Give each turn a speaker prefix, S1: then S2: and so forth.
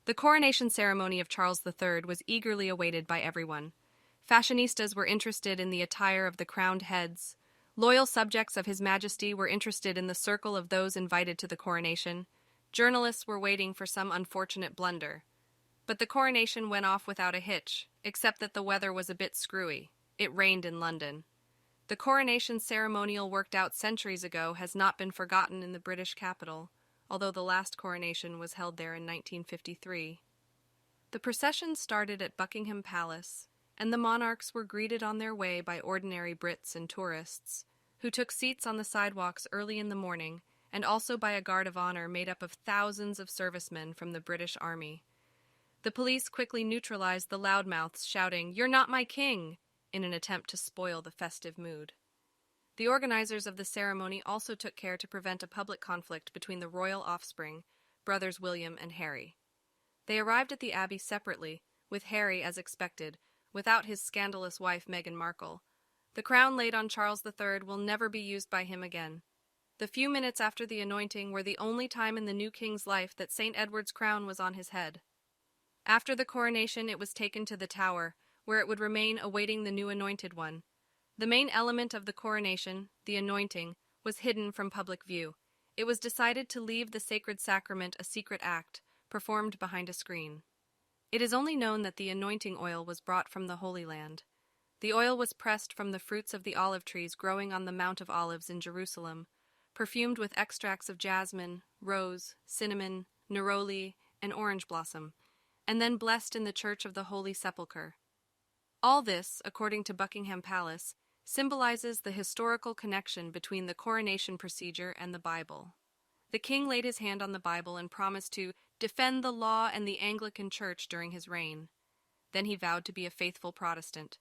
S1: The coronation ceremony of Charles III was eagerly awaited by everyone. Fashionistas were interested in the attire of the crowned heads. Loyal subjects of His Majesty were interested in the circle of those invited to the coronation. Journalists were waiting for some unfortunate blunder. But the coronation went off without a hitch, except that the weather was a bit screwy. It rained in London. The coronation ceremonial worked out centuries ago has not been forgotten in the British capital, although the last coronation was held there in 1953. The procession started at Buckingham Palace, and the monarchs were greeted on their way by ordinary Brits and tourists, who took seats on the sidewalks early in the morning, and also by a guard of honor made up of thousands of servicemen from the British Army. The police quickly neutralized the loudmouths shouting, "You're not my king!" in an attempt to spoil the festive mood. The organizers of the ceremony also took care to prevent a public conflict between the royal offspring, brothers William and Harry. They arrived at the Abbey separately, with Harry, as expected, without his scandalous wife Meghan Markle. The crown laid on Charles III will never be used by him again. The few minutes after the anointing were the only time in the new king's life that St. Edward's crown was on his head. After the coronation, it was taken to the Tower, where it would remain awaiting the new anointed one. The main element of the coronation, the anointing, was hidden from public view. It was decided to leave the sacred sacrament a secret act, performed behind a screen. It is only known that the anointing oil was brought from the Holy Land. The oil was pressed from the fruits of the olive trees growing on the Mount of Olives in Jerusalem, perfumed with extracts of jasmine, rose, cinnamon, neroli, and orange blossom, and then blessed in the Church of the Holy Sepulchre. All this, according to Buckingham Palace, symbolizes the historical connection between the coronation procedure and the Bible. The king laid his hand on the Bible and promised to defend the law and the Anglican Church during his reign. Then he vowed to be a faithful Protestant.